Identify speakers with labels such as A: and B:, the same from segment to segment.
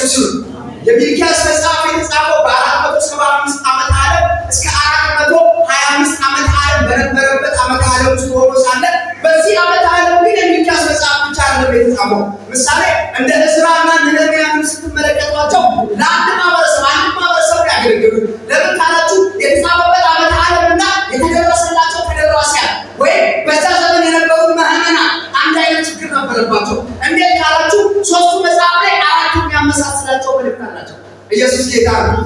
A: ለኢየሱስ ይሁን። የሚልኪያስ መጽሐፍ የተጻፈው በ475 ዓመተ ዓለም እስከ 425 ዓመተ ዓለም በነበረበት ዓመተ ዓለም ውስጥ ሆኖ ሳለ በዚህ ዓመተ ዓለም ግን የሚልኪያስ መጽሐፍ ብቻ አይደለም የተጻፈው። ምሳሌ እንደ ዕዝራና ነህምያን ስትመለከቷቸው ለአንድ ማህበረሰብ ያገለግሉ። ለምን ካላችሁ የተጻፈበት ዓመተ ዓለምና የተደረሰላቸው ተደራሲያን ወይም በዛ ዘመን የነበሩ ምዕመናን አንድ አይነት ችግር ነበረባቸው። እንዴት ካላችሁ ሶስቱ መጽሐፍ ላይ አራት የሚያመሳስላቸው መልእክት አላቸው። ኢየሱስ ጌታ ነው።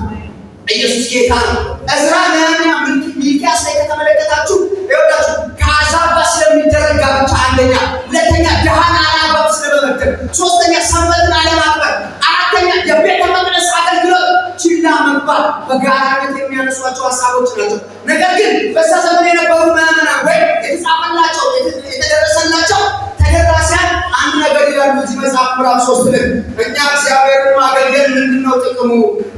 A: ኢየሱስ ጌታ ነው። ዕዝራ፣ ነህምያ፣ ሚልኪያስ ላይ ከተመለከታችሁ ይኸውላችሁ ከአሕዛብ ጋር ስለሚደረግ ጋብቻ አንደኛ፣ ሁለተኛ ድሃን አላግባብ ስለመበደል፣ ሶስተኛ ሰንበትን አለማክበር፣ አራተኛ የቤተ መቅደስ አገልግሎት ችላ መባል በጋራነት የሚያነሷቸው ሀሳቦች ናቸው። ነገር ግን በዛ ዘመን የነበሩ ምዕመናን ወይም የተጻፈላቸው የተደረሰላቸው ተደራሲያን አንድ ነገር ይላሉ። እዚህ መጽሐፍ ምዕራፍ 3 ላይ እኛ እግዚአብሔርን ማገልገል ምንድነው ጥቅሙ?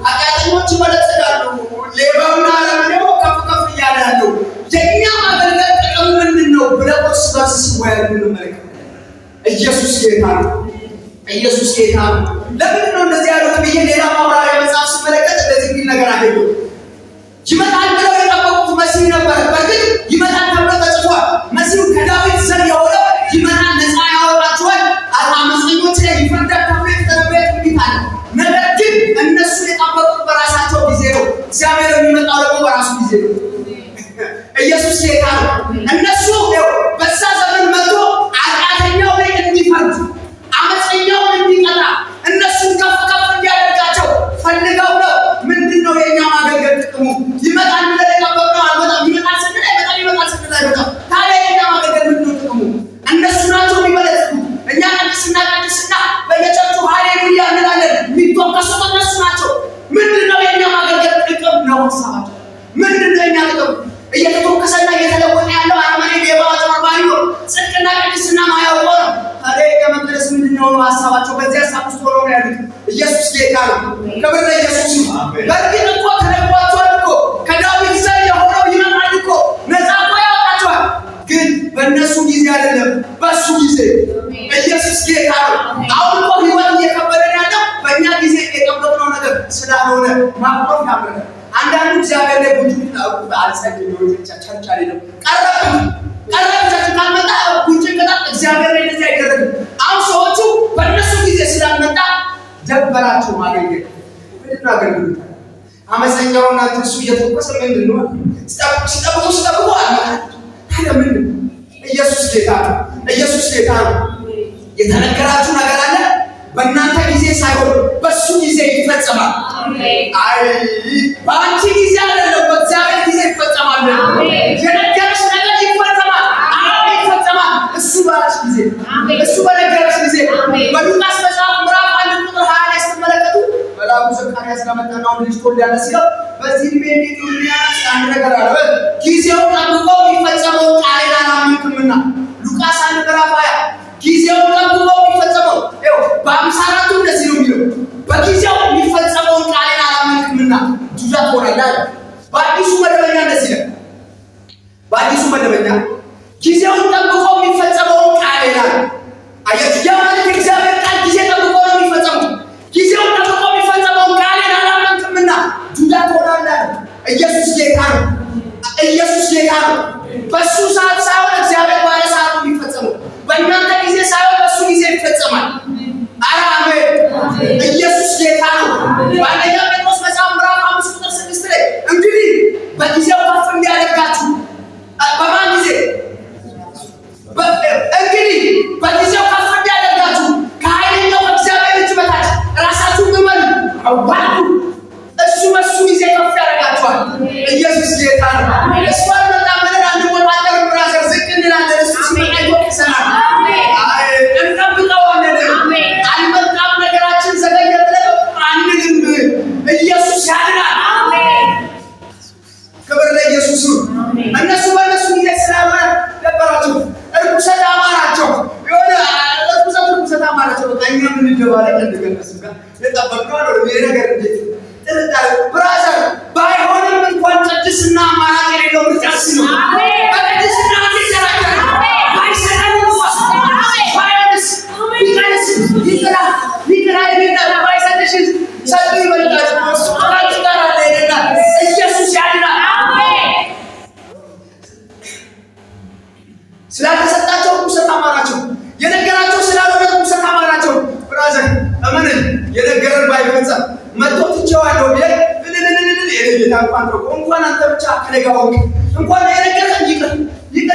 A: ኃጢአተኞች ይበለጽጋሉ፣ ሌባውና አረመኔው ከፍ ከፍ እያለ ያለው የእኛ ማገልገል ጥቅሙ ምንድነው ብለው እርስ በርስ ሲወያዩ እንመለከታለን። ኢየሱስ ጌታ ነው። ኢየሱስ ጌታ ነው። ለምንድን ነው እንደዚህ ያሉት ብዬ ሌላ ማብራሪያ መጽሐፍ ስመለከት እንደዚህ የሚል ነገር አገኘሁ። ይመጣል ብለው የጠበቁት መሲህ ነበር። በእርግጥ ይመጣል ተብሎ ተጽፏል። መሲሁ ከዳዊት ዘር የሆነው ይመጣል፣ ነፃ ያወጣቸዋል፣ አመፀኞች ላይ ይፈርዳል ተብሎ የተነበየ ትንቢት አለ። ነገር ግን እነሱ የጠበቁት በራሳቸው ጊዜ ነው። እግዚአብሔር የሚመጣው ደግሞ በራሱ ጊዜ ነው። ኢየሱስ ጌታ ነው። እነሱ በዛ ዘመን መጥቶ ኃጢአተኛው ላይ እንዲፈርድ አመፀኛውን እንዲቀጣ እነሱን ከፍ ከፍ እንዲያደርጋቸው ፈልገው ነው። ምንድን ነው የእኛ ማገልገል ጥቅሙ? ይመጣል ብለን የጠበቅነው አልመጣም። ይመጣል ስንል አይመጣም፣ ይመጣል ስንል አይመጣም። ታዲያ የእኛ ማገልገል ምንድን ነው ጥቅሙ? እነሱ ናቸው የሚበለጽጉ። እኛ ቅድስና በየቸርቹ ሃሌሉያ እንላለን። የሚተከሱት እነሱ ናቸው። ምንድን ነው የእኛ ማገልገል ጥቅም ነው? ሀሳባቸው ምንድን ነው የእኛ ጥቅም? እየተተከሰና እየተለወጠ ያለው አረመኔ ሌባ አጭበርባሪ ነው። ጽድቅና ቅድስና ማያውቀው ነው። ታዲያ የመቅደስ ምንድን ነው ሀሳባቸው? በዚህ ሀሳብ ውስጥ ሆነው ነው ያሉት። ኢየሱስ ጌታ ነው። ክብር ለኢየሱስ ይሁን። በእርግጥ እኮ ተነግሯቸዋል እኮ ከዳዊት ዘር የሆነው ይመጣል እኮ ነፃ እኮ ያወጣቸዋል። ግን በእነሱ ጊዜ አይደለም፣ በእሱ ጊዜ። ኢየሱስ ጌታ ነው። አሁን እኮ ህይወት እየከበደን ያለው በእኛ ጊዜ የጠበቅነው ነገር ስላልሆነ ማቆም ያምረን። አንዳንዱ እግዚአብሔር ላይ ቡጁ አልጸልይ ነው ቸርች አይደለም ቀረብቻችሁ ካልመጣ ቡጁ ይቀጣል። እግዚአብሔር ላይ እንደዚህ አይደረግም። አሁን ሰዎቹ በእነሱ ጊዜ ስላልመጣ ደበራቸው ማገልገል። ምንድን አገልግሎት? አመፀኛውና ትርሱ እየተቆሰ ምንድን ነው ሲጠብቁ አልመጣም። ታዲያ ምንድን ነው? ኢየሱስ ጌታ ነው። ኢየሱስ ጌታ ነው። የተነገራችሁ ነገር አለ በእናንተ ጊዜ ሳይሆን በሱ ጊዜ ይፈጸማል። አይ በአንቺ ጊዜ አይደለም፣ በእግዚአብሔር ጊዜ ይፈጸማል። የነገረሽ ነገር ይፈጸማል። አዎ ይፈጸማል። እሱ ባለሽ ጊዜ፣ እሱ በነገረሽ ጊዜ። በሉቃስ መጽሐፍ ምዕራፍ 1 ቁጥር 20 ላይ ስትመለከቱ መልአኩ ዘካርያስ ጋር ልጅ ትወልዳለህ ሲለው በዚህ ዕድሜ እንዴት ይሆናል? አንድ ነገር አለ። ጊዜውን ጠብቆ የሚፈጸመው ቃሌን አላመንክምና። ሉቃስ 1 ምዕራፍ 20 ጊዜውን ጠብቆ የሚፈጸመው በ54 እንደዚህ ነው የሚለው፣ በጊዜው የሚፈጸመውን ቃሌን አላመንክምና ጁጃ ትሆናለህ። በአዲሱ መደበኛ እንደዚህ ነው። በአዲሱ መደበኛ ጊዜውን ጠብቆ የሚፈጸመውን ቃሌን አያችሁ። ያ ማለት እግዚአብሔር ቃል ጊዜ ጠብቆ ነው የሚፈጸመው። ጊዜውን ጠብቆ የሚፈጸመውን ቃሌን አላመንክምና ጁጃ ትሆናለህ። ኢየሱስ ጌታ ነው። ኢየሱስ ጌታ ነው። በሱ ሰዓት ሳይሆን እግዚአብሔር ባለ ሰዓት ነው የሚፈጸመው። በእናንተ ጊዜ ሳይሆን በሱ ጊዜ ይፈጸማል። አሜን። ኢየሱስ ጌታ ነው። በአንደኛ ጴጥሮስ መጽሐፍ ምዕራፍ 5 ቁጥር 6 ላይ እንግዲህ በጊዜው ከፍ እንዲያደርጋችሁ በማን ጊዜ? እንግዲህ በጊዜው ከፍ እንዲያደርጋችሁ ከኃይለኛው እግዚአብሔር እጅ በታች ራሳችሁን ግመሉ፣ አዋርዱ። እሱ በሱ ጊዜ ከፍ ያደርጋችኋል። ኢየሱስ ጌታ ነው። እሱ አልመጣም ብለን አንወጣጠር፣ ብራዘር ዝቅ እንላለን። እሱ ሲመጣ ይወቅሰናል። እንጠብቀዋለን። አልመጣም ነገራችን ዘገየ ብለን አንልም። ኢየሱስ ያድናል። ክብር ለኢየሱስ ይሁን። እነሱ በእነሱ ጊዜ ስላልሆነ ነበራቸው። እርኩሰት አማራቸው። የሆነ እርኩሰት አማራቸው። በቃ እኛ የምንደባለቅ እንደገነሱ ጋር የጠበቅነው ነው። ይሄ ነገር እንዴት ጥርጣሬ ብራዘር ባይሆንም እንኳን ቅድስና አማራጭ የሌለው ምርጫስ ነው። በቅድስና ይሰራል። ባይሰራም ባይሰጥሽ ይቅራ ባይሰጥሽ እመን የነገረን ባይፈጸም መጥቶ ትቼዋለሁ ቢል የጌታ እንኳን አንተ ብቻ ከነጋው እንኳን የነገረን ይቅር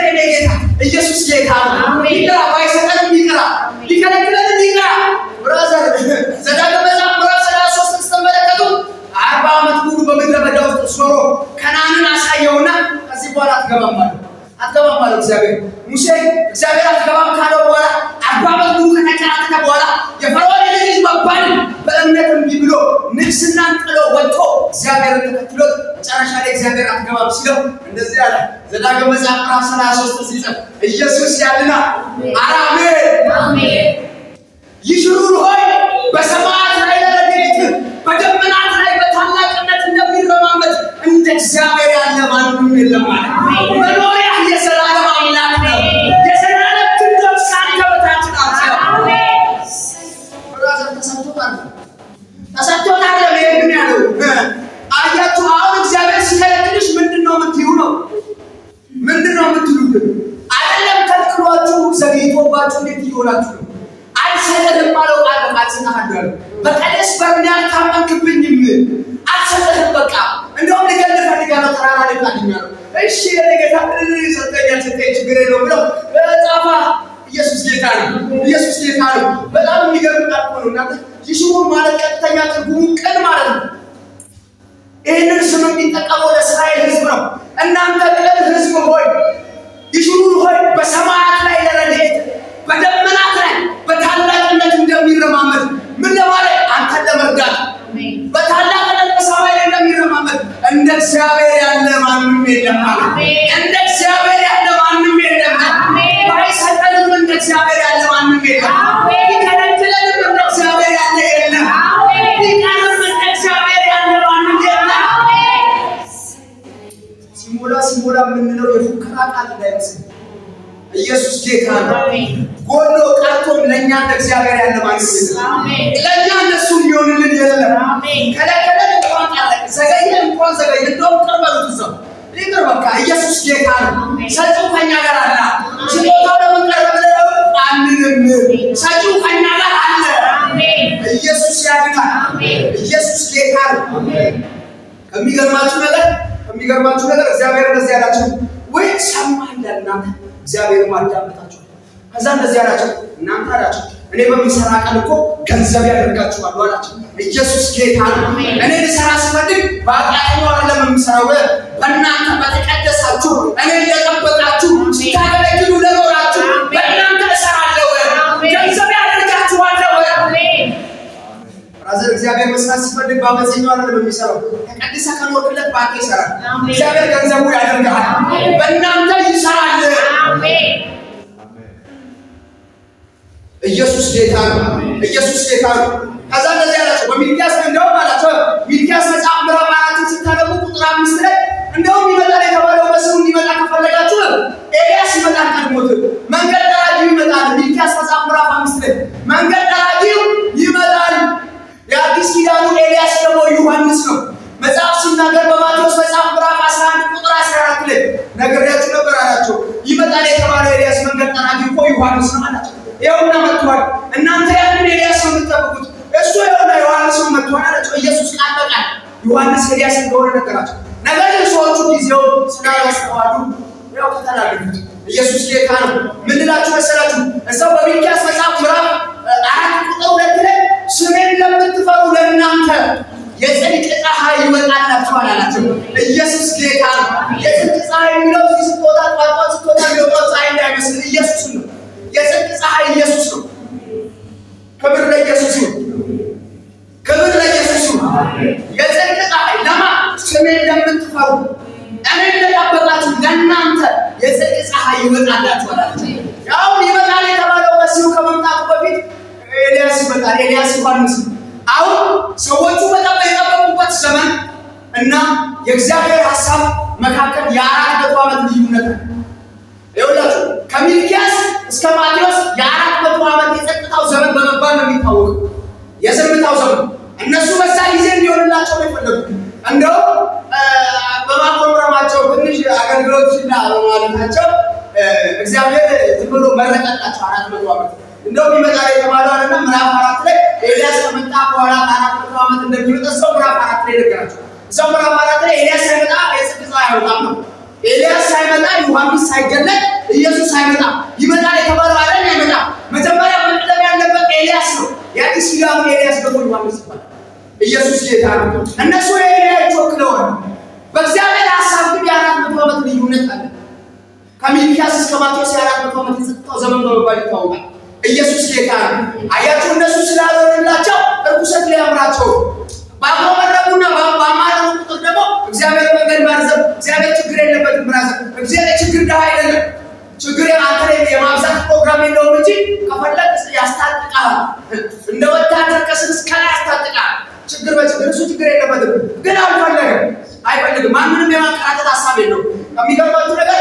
A: የኔ ጌታ ኢየሱስ ጌታ ነው። ይቅር ባይሰጠንም ይቅር ሊከለክለንም ይቅር። ብራዘር ዘዳግም መጽሐፍ ምዕራፍ 33 ስትመለከቱ 40 ዓመት ሙሉ በምድረ በዳ ውስጥ ዞሮ ከነዓንን አሳየውና ከዚህ በኋላ አትገባም አለው እግዚአብሔር። ሙሴ እግዚአብሔር አትገባም ካለው በኋላ 40 ዓመት ሙሉ ከተከራከረ በኋላ የፈርዖን ልጅ መባል በእምነት እምቢ ብሎ ንግስናን ጥሎ ወጥቶ እግዚአብሔርን ተከትሎ መጨረሻ ላይ እግዚአብሔር አትገባም ሲለው እንደዚህ አለ። ዘዳግም መጽሐፍ ምዕራፍ 33 ሲጽፍ ኢየሱስ ያድናል። አሜን። ይሽሩር ሆይ በሰማያት ላይ ለረድኤት በደመናት ላይ በታላቅነት እንደሚረማመድ እንደ እግዚአብሔር ያለ ማንም የለም ማለት መኖሪያ የዘላለም አምላክ ነው። የዘላለም ክንዶች ካንተ በታች ናቸው። ብራዘር ተሰጥቶታል ለምን ያለው አያችሁ። አሁን እግዚአብሔር ሲከለክልሽ ምንድነው የምትዩ ነው? ምንድነው የምትሉት? አይደለም ከልክሏችሁ ዘግይቶባችሁ እንዴት ይሆናችሁ ነው? አልሰጠህም አለው ቃል በቃል ስናሃዳሉ በቀደስ በርኛል ታመንክብኝም አልሰጠህም በቃ እንደውም ልገል ፈልጋለሁ ተራራ ላይ ታገኛለሁ። እሺ የጌታ ሰጠኝ ችግር የለውም ብለው ጻፋ። ኢየሱስ ጌታ ነው። በጣም የሚገርም ቃል ነው። እናንተ ይሽሩር ማለት ቀጥተኛ ትርጉሙ ቅን ማለት ነው። ይህንን ስም የሚጠቀመው ለእስራኤል ሕዝብ ነው። እናንተ ቅን ሕዝብ ሆይ ይሽሩር ሆይ በሰማያት ላይ ለረድኤት በደመናት ላይ በታላቅነት እንደሚረማመድ ምን ለማለት አንተን ለመርዳት በታላቅነት በሰማይ ላይ እንደሚረማመድ እንደ እግዚአብሔር ያለ ማንም የለም ማለት እንደ እግዚአብሔር ያለ ማንም የለም። ባይሰጠንም እንደ እግዚአብሔር ያለ ማንም የለም። ቢከለክለንም እንደ እግዚአብሔር ያለ የለም። ቢቀርም እንደ እግዚአብሔር ያለ ማንም የለም። ሲሞላ የምንለው የፉከራ ቃል እንዳይመስል ኢየሱስ ጌታ ነው። ጎሎ ቀርቶም ለኛ እንደ እግዚአብሔር ያለ ማንም የለም። ለኛ እነሱ ሊሆንልን የለም። ከለከለን እንኳን ቃል ዘገየ እንኳን ዘገየ እንደውም ቀርበሩት ሰው ይቅር በቃ ኢየሱስ ጌታ ነው። ሰጪው ከኛ ጋር አለ። ስጦታው ለምን ቀረበ ብለው አንንም ሰጪው ከኛ ጋር አለ። ኢየሱስ ያድናል። ኢየሱስ ጌታ ነው። የሚገርማችሁ ነገር እግዚአብሔር እንደዚህ ያላችሁ ወይ ሰማኝ ለእናንተ እግዚአብሔር ማዳመጣችሁ። ከዛ እንደዚህ ያላችሁ እናንተ አላችሁ እኔ በሚሰራ ቀን እኮ ገንዘብ ያደርጋችኋል አላችሁ። ኢየሱስ ጌታ ነው። እኔ ልሰራ ስፈልግ በአቃተኛው አይደለም የምሰራው በእናንተ በተቀደሳችሁ እኔ እየጠበቃችሁ ስታገለግሉ ለኖራችሁ በእናንተ እሰራለሁ። ገንዘብ ያደርጋችኋል። ብራዘር እግዚአብሔር መስራት ሲፈልግ በአመፀኛው አይደለም የሚሰራው። ተቀድሰ ከኖርክለት ባንተ ይሰራል። እግዚአብሔር ገንዘቡ ያደርጋል። በእናንተ ይሰራል። ኢየሱስ ጌታ ነው። ከዛ እንደዚህ ያላችሁ በሚልኪያስ እንደውም አላችሁ ሚልኪያስ መጽሐፍ ምዕራፍ 4 ስታነቡ ቁጥር 5 ላይ እንደውም ይመጣል የተባለው በስሙ እንዲመጣ ከፈለጋችሁ ኤልያስ ይመጣል። ቀድሞት መንገድ ጠራጊው ይመጣል። ሚልኪያስ መጽሐፍ ምዕራፍ 5 ላይ መንገድ ጠራጊው ይመጣል። የአዲስ ኪዳኑ ኤልያስ ደግሞ ዮሐንስ ነው። መጽሐፍ ሲናገር በማቴዎስ መጽሐፍ ምዕራፍ 11 ቁጥር 14 ላይ ነግሬያችሁ ነበር አላቸው። ይመጣል የተባለው ኤልያስ መንገድ ጠራጊው እኮ ዮሐንስ ነው አላቸው። ይኸውና መጥቷል። እናንተ ያንን ኤልያስ ነው የምትጠብቁት፣ እሱ ይኸውና ዮሐንስ ነው መጥቷል አላቸው። ኢየሱስ ቃል በቃል ዮሐንስ ኤልያስ እንደሆነ ነገራቸው። ነገር ግን ሰዎቹ ጊዜው ስላላስተዋሉ ያው ተተላለፉት። ኢየሱስ ጌታ ነው። ምን ልላችሁ መሰላችሁ? እዛው በሚልኪያስ መጽሐፍ ምዕራፍ 4 ቁጥር 2 ላይ ስሜን ለምትፈሩ ለእናንተ የጽድቅ ፀሐይ ይወጣላችኋል አላቸው። ኢየሱስ ጌታ ነው። የጽድቅ ፀሐይ የሚለው እዚህ ስትወጣ ጧት ስትወጣ የሚወጣው ፀሐይ እንዳይመስል ኢየሱስ ነው። የጽድቅ ፀሐይ ኢየሱስ ነው። ክብር ለኢየሱስ ነው። የጽድቅ ፀሐይ ለማ ስሜን ለምትፈሩ እኔን ለጠበቃችሁ ለእናንተ የጽድቅ ፀሐይ ይወጣላችኋል አላቸው። ያው ይመጣል የተባለው መሲሁ ከመምጣቱ በፊት ኤልያስ ይመጣል። ኤልያስ ዮሐንስ ነው። አሁን ሰዎቹ በጣም የጠበቁበት ዘመን እና የእግዚአብሔር ሐሳብ መካከል የ400 ዓመት ልዩነት ነው። ይኸውላችሁ ከሚልኪያስ እስከ ማቴዎስ የ400 ዓመት የጸጥታው ዘመን በመባል ነው የሚታወቀው። የዝምታው ዘመን እነሱ በዛ ጊዜ እንዲሆንላቸው ነው የፈለጉት። እንደው በማቆምረማቸው ትንሽ አገልግሎትና በማለታቸው እግዚአብሔር ዝም ብሎ መረቀላቸው 400 ዓመት እንደው ይመጣል የተባለው አይደለም። ምዕራፍ 4 ላይ ኤልያስ እዛው ምዕራፍ 4 ላይ ኤልያስ ሳይመጣ የጽድቅ ፀሐይ አይወጣም ነው። ኤልያስ ሳይመጣ ዮሐንስ ሳይገለጥ ኢየሱስ ሳይመጣ ይመጣል የተባለው አይደል? አይመጣ መጀመሪያ መቅደም ያለበት ኤልያስ ነው። የአዲስ ኪዳኑ ኤልያስ ደግሞ ዮሐንስ ይባላል። ኢየሱስ ጌታ ነው። እነሱ ኤልያስ ወክለዋል። በእግዚአብሔር ሐሳብ ግን የ400 ዓመት ልዩነት አለ። ከሚልኪያስ እስከ ማቴዎስ የ400 ዓመት የጸጥታው ዘመን በመባል ይታወቃል። ኢየሱስ ጌታ ነው። አያችሁ እነሱ ስላልሆነላቸው እርኩሰት ሊያምራቸው ባቆመረቡና ባማረቡ ቁጥር ደግሞ እግዚአብሔር መንገድ ማርዘብ እግዚአብሔር ችግር የለበትም። ብራዘር እግዚአብሔር ችግር ደሃ አይደለም። ችግር አንተ ላይ የማብዛት ፕሮግራም የለውም እንጂ ከፈለግ ያስታጥቃል። እንደ ወታደር ከስር እስከ ላይ ያስታጥቃል። ችግር በችግር እሱ ችግር የለበትም። ግን አይፈልግም። ማንንም የማንከራተት ሀሳብ የለውም። ከሚገርማችሁ ነገር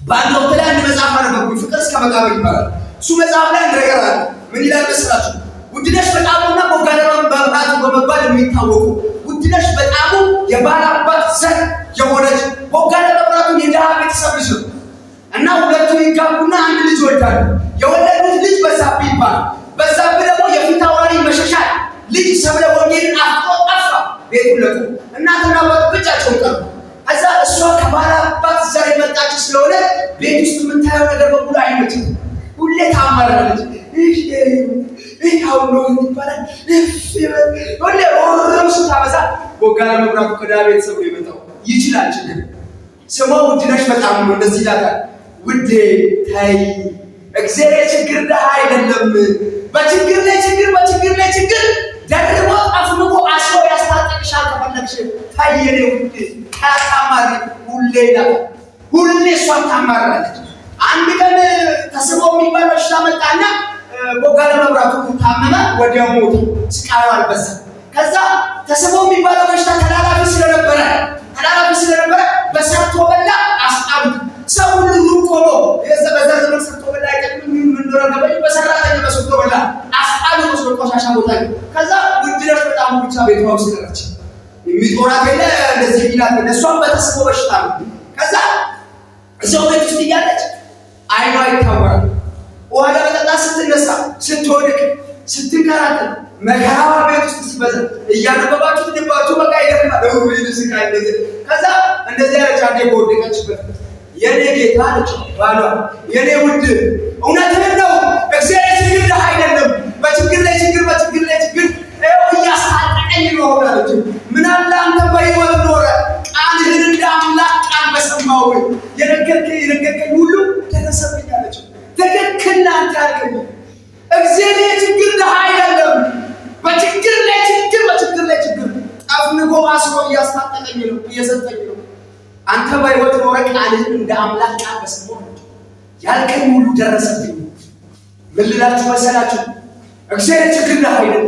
A: በአንድ ወቅት ላይ አንድ መጽሐፍ አነበብኩኝ። ፍቅር እስከ መቃብር ይባላል። እሱ መጽሐፍ ላይ አንድ ነገር አለ። ምን ይላል መስላችሁ? ውድነሽ በጣሙና ቦጋለ በመብራቱ በመባል የሚታወቁ ውድነሽ በጣሙ የባላባት ዘር የሆነች ቦጋለ መብራቱ የድሃ ቤተሰብ ልጅ ነው እና ሁለቱ ይጋቡና አንድ ልጅ ወልዳሉ። የወለዱት ልጅ በዛብህ ይባላል። በዛብህ ደግሞ የፊት አውራሪ መሸሻል ልጅ ሰብለ ወንጌልን አፍቆ ጠፋ። ቤቱን ለቁ እናትና አባቱ ብቻቸውን ቀሩ። ከዛ እሷ ከባላባት ዘር የመጣች ስለሆነ ቤት ውስጥ የምታየው ነገር በሙሉ አይመችም። ሁሌ ታማራለች። ይሄው ነው ይባላል። ሁሌ ወረምሱ ታበዛ። ቦጋለ መብራቱ ከድሃ ቤተሰብ ነው የመጣው። ይችላል ችግር ስሟ ውድነሽ በጣም ነው። እንደዚህ ይላታል። ውዴ ታይ እግዚአብሔር ችግር ደሃ አይደለም። በችግር ላይ ችግር በችግር ላይ ችግር ደርቦ አፍምቆ አስሮ ያስታጥቅሻል። ከፈለግሽ ታይ የኔ ውዴ ታማሪ ሁሌ ይላታል። ሁሌ እሷን ታማራለች። አንድ ቀን ተስቦ የሚባል በሽታ መጣና ቦጋለ መብራቱ ታመመ። ወዲያው ሞተ። ስቃዩ አልበዛ። ከዛ ተስቦ የሚባለው በሽታ ተላላፊ ስለነበረ በሰርቶ በላ አስጣሉት። ሰው ሁሉ ሩቅ ሆኖ በዛ ዘመን ሰርቶ በላ አይጠቅም ምን እንደሆነ በሰራተኛ በሰርቶ በላ አስጣሉት። ወስዶ ቆሻሻ ቦታ ከዛ ውድነሽ በጣም ብቻ ቤቷ ውስጥ ቀረች። የሚጦራት የለ እንደዚህ ይላል። እሷም በተስቦ በሽታ ነው። ከዛ እዛው ቤት ውስጥ እያለች አይኗ ይታወራል። ውሃ ለመጠጣት ስትነሳ፣ ስትወድቅ፣ ስትንከራተት መከራዋ ቤት ውስጥ ሲበዛ እያነበባችሁ ልባችሁ በቃ ይገርማል። ከዛ እንደዚህ ያለች አንዴ በወደቀችበት የኔ ጌታ አለች ባሏ፣ የኔ ውድ እውነትህን ነው እግዚአብሔር ችግር ደሃ አይደለም። በችግር ላይ ችግር በችግር ላይ ችግር እያስታጠቀኝ ነው አለች። ምን አለ አንተ በሕይወት ኖረ ቃልህን እንደ አምላክ ቃል በሰማሁ የነገርከኝ ሁሉ ደረሰብኝ አለች። ትክክል አንተ ያልከኝ እግዚአብሔር ችግር ደሃ አይደለም። በችግር ላይ ችግር በችግር ላይ ችግር ጠፍንጎ አስሮ እያስታጠቀኝ ነው እየሰጠኝ ነው። አንተ በሕይወት ኖረ ቃልህን እንደ አምላክ ቃል በሰማሁ ያልከኝ ሁሉ ደረሰብኝ። ምን ልላችሁ መሰላችሁ? እግዚአብሔር ችግር ደሃ አይደለም።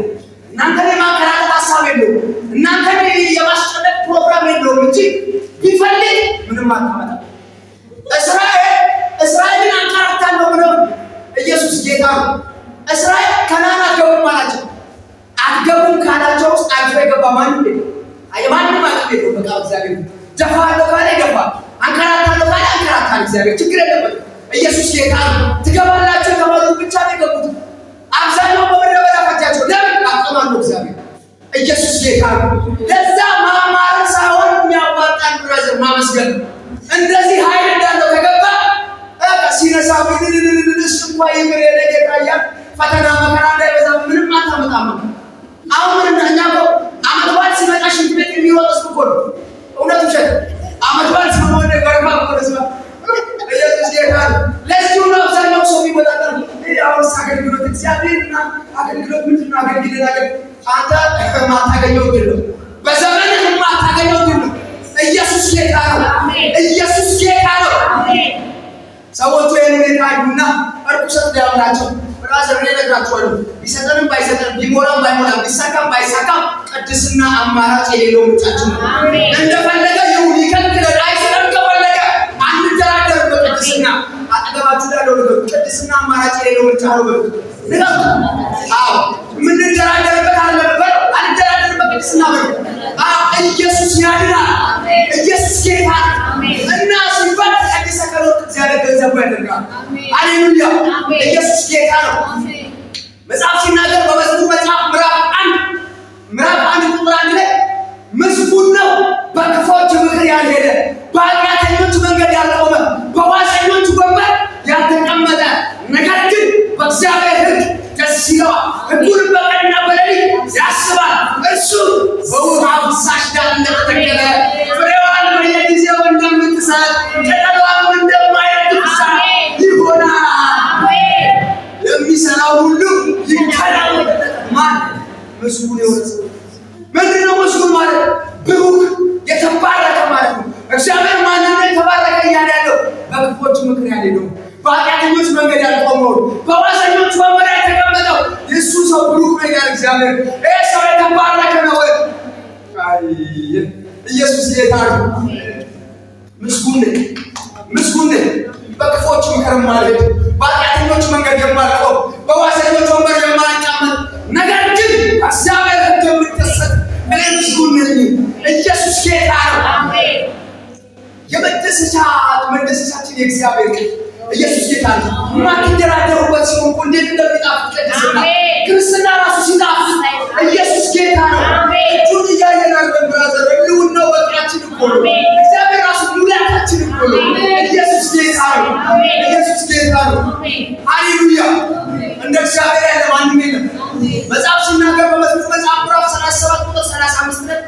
A: እናንተን የማከራከር ሀሳብ የለውም። እናንተን የማስጨነቅ ፕሮግራም የለውም እንጂ ቢፈልግ ምንም አታመጣም። እስራኤልን አንከራክታለሁ ብሎ ኢየሱስ ጌታ ነው። እስራኤል ከነዓን አትገቡም አላቸው። አትገቡም ካላቸው ውስጥ አልፎ የገባ ማንም የለም። ማንም አቅም የለውም። በቃ እግዚአብሔር ደፋለሁ ካለ ይገፋል፣ አንከራክታለሁ ካለ አንከራክታል። እግዚአብሔር ችግር የለበትም። ኢየሱስ ጌታ ነው። ትገባላችሁ ተባሉት ብቻ ነው የገቡት። አብዛኛው በምድረ በዳ ፈጃቸው። ለምን አቀማለሁ? እግዚአብሔር ኢየሱስ ጌታ ነው። ለዛ ማማረር ሳይሆን የሚያዋጣን ብራዘር ማመስገን ነው። እንደዚህ ኃይል እንዳለው ከገባ ሲነሳ ምንንንንንስ እንኳ ይምር የነጌታ እያል ፈተና መከራ እንዳይበዛ ምንም አታመጣም። አሁን እኛ እኮ ዓመት በዓል ሲመጣ ሽንት ቤት የሚወጣው እኮ ነው። እውነት ውሸት? ዓመት በዓል ሲሆን ገርማ እኮ ነው። ኢየሱስ ጌታ ነው። ለዚሁ ነው አብዛኛው ሰው የሚወጣጠር አሁን አገልግሎት እግዚአብሔርና አገልግሎት ምንድን ነው? አገልግሎት አንተ ማታገኘው ግን ነው። በዘመንህ ማታገኘው ግን ነው። ኢየሱስ ጌታ ነው። ኢየሱስ ጌታ ነው። ሰዎቹ ይህን ሁኔታ አዩና እርኩሰት ሊያምናቸው ብራዘር ላይ ነግራቸዋለሁ። ቢሰጠንም ባይሰጠንም ቢሞላም ባይሞላም ቢሳካም ባይሳካም ቅድስና አማራጭ የሌለው ምርጫችን ነው። እንደፈለገ ይሁን ይከልክለን አይሰጠን ከፈለገ አንደራደርም በቅድስና። አጠገባችሁ ያለው ነገር ቅድስና አማራጭ የሌለው ምርጫ ነው። በሉ አዎ የምንደራደርበት አለ ነበር። አንደራደርም በቅድስና በሉ። ኢየሱስ ያድናል። ኢየሱስ ጌታ እና ሲባል ቀድሰ ከኖርክ እግዚአብሔር ገንዘቡ ያደርጋል። ሃሌሉያ! ኢየሱስ ጌታ ነው። መጽሐፍ ሲናገር በመዝሙር መጽሐፍ ምዕራፍ 1 ቁጥር 1 ላይ ምስጉን ነው ምስጉን የሆነ ሰው ምንድን ነው? ምስጉን ማለት ብሩክ የተባረከ ማለት ነው። እግዚአብሔር ማንን ነው የተባረከ እያለ ያለው? በክፎች ምክር ያልሄደው፣ በኃጢአተኞች መንገድ ያልቆመው፣ በዋዘኞች ወንበር የተቀመጠው የእሱ ሰው ብሩክ ነው ይላል እግዚአብሔር። ይህ ሰው የተባረከ ነው። ኢየሱስ ጌታ ነው። ምስጉን በክፎች ምክር የማልሄድ፣ በኃጢአተኞች መንገድ የማልቆም፣ በዋዘኞች ወንበር የማልቀመጥ፣ ነገር ግን እግዚአብሔር ሕግ የምደሰት እኔ ምስጉን ነኝ። ኢየሱስ ጌታ ነው። የመደሰቻችን የእግዚአብሔር ቃል ኢየሱስ ጌታ ነው። የማትደራደሩበት ሲሆን እንዴት እንደሚጣፍጥ ቅድስና ክርስትና ራሱ ሲጣፍጥ ኢየሱስ ጌታ ነው። እጁን እያየናል ብራዘር ህልውናው በቃችን እኮ ነው። እግዚአብሔር ራሱ ሙላታችን እኮ ነው። ኢየሱስ ጌታ ነው። ኢየሱስ ጌታ ነው። ሃሌሉያ! እንደ እግዚአብሔር ያለ ማንም የለም። መጽሐፍ ሲናገር በመዝሙር መጽሐፍ ምዕራፍ 37 ቁጥር 35 ላይ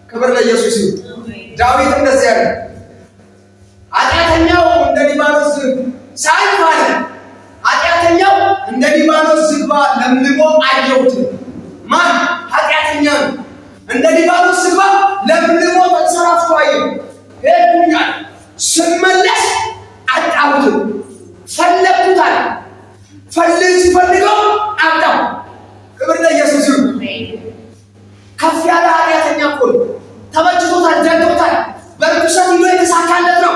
A: ክብር ለኢየሱስ ይሁን። ዳዊት እንደዚህ ያለ ኃጢአተኛው እንደ ሊባኖስ ሳይፍ አለ፣ ኃጢአተኛው እንደ ሊባኖስ ዝግባ ለምልሞ አየሁት። ማን? ኃጢአተኛ ነው። እንደ ሊባኖስ ዝግባ ለምልሞ ተንሰራፍቶ አየሁ። ሄድኩኛል፣ ስመለስ አጣሁት፣ ፈለግኩታል፣ ሲፈልገው አጣሁ። ክብር ለኢየሱስ ይሁን። ከፍ ያለ ኃጢአተኛ እኮ ነው። ተመችቶታል፣ ደንቶታል፣ በርኩሰት ይዞ የተሳካለት ነው።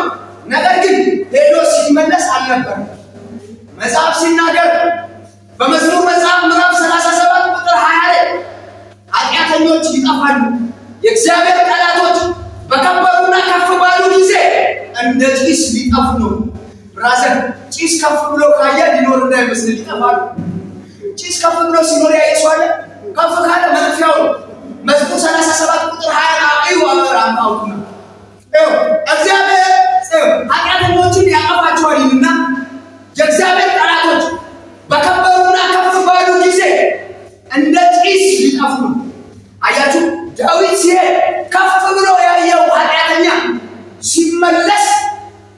A: ነገር ግን ሄዶ ሲመለስ አልነበረም። መጽሐፍ ሲናገር በመዝሙር መጽሐፍ ምዕራፍ 37 ቁጥር 20 ላይ ኃጢአተኞች ይጠፋሉ፣ የእግዚአብሔር ጠላቶች በከበሩና ከፍ ባሉ ጊዜ እንደ ጭስ ሊጠፉ ነው። ብራዘር ጭስ ከፍ ብሎ ካየ ሊኖር እንዳይመስል ይጠፋሉ። ጭስ ከፍ ብሎ ሲኖር ያየ ሰው አለ? ከፍ ካለ መጥፊያው ነው። መዝሙር 37 ቁጥር 20 አውጡና እግዚአብሔር ኃጢአተኞችን ያጠፋቸዋልና የእግዚአብሔር ጠላቶች በከበሩና ከፍ ባሉ ጊዜ እንደ ጭስ ሊጠፉ ነው። አያችሁ፣ ዳዊት ሲሄድ ከፍ ብሎ ያየው ኃጢአተኛ ሲመለስ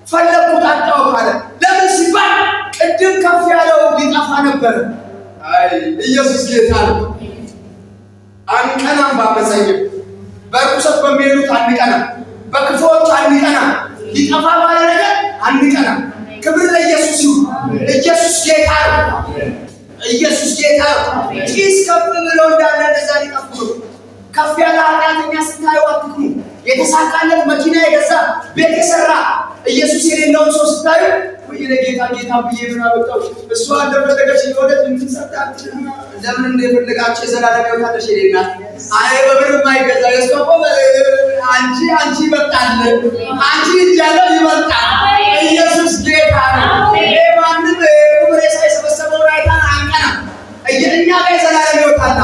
A: ፈለግኩት አጣሁት አለ። ለምን ሲባል ቅድም ከፍ ያለው ሊጠፋ ነበር። ኢየሱስ ጌታ ነው። አንቀናም፣ በአመፀኝም በርኩሰት በሚሄዱት አንቀናም፣ በክፉዎች አንቀናም፣ ሊጠፋ ባለ ነገር አንቀናም። ክብር ለኢየሱስ ይሁን። ኢየሱስ ጌታ ነው። ኢየሱስ ጌታ ነው። ጭስ ከፍ ብሎ እንዳለ እንደዛ ሊጠፉ ነው። ከፍ ያለ ኃጢአተኛ ስታዩ አትቅሙ። የተሳካለት መኪና የገዛ ቤት የሰራ ኢየሱስ የሌለውን ሰው ስታዩ ወይ ለጌታ ጌታ ብዬ ምን አወጣው እሷ እንደፈለገች ይወደድ እንትሰጣት ለምን እንደፈለጋችሁ የዘላለም ሕይወታለሽ የሌላ አይ በምንም አይገዛ የሷ አንቺ ይበልጣል፣ አንቺ እንጃለው ይበልጣል። ኢየሱስ ጌታ ነው። ማንም ቁምሬሳ የሰበሰበው ራይታን አንቀና እኛ ጋር የዘላለም ሕይወት አለ።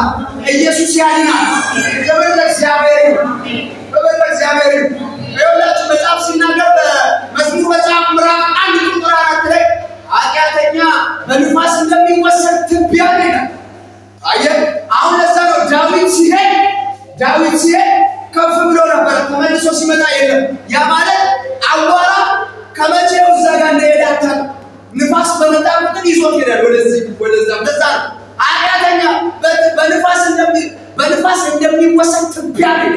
A: ኢየሱስ ያድናል። ክብር ለእግዚአብሔር፣ ክብር ለእግዚአብሔር። ይኸውላችሁ መጽሐፍ ሲናገር በመዝሙር መጽሐፍ ምዕራፍ 1 ቁጥር 4 ላይ ኃጢአተኛ በንፋስ እንደሚወሰድ ትቢያ ይላል። አየህ፣ አሁን ለዛ ነው ዳዊት ሲሄድ ከፍ ብሎ ነበር፣ ተመልሶ ሲመጣ የለም። ያ ማለት አቧራ ከመቼው እዛ ጋር እንደሄደ አታውቅም። ንፋስ በመጣ ቁጥር ይዞት ይሄዳል ወደዚህ ወደዛ። ለዛ ነው ኃጢአተኛ በንፋስ እንደሚወሰድ ትቢያ ይላል።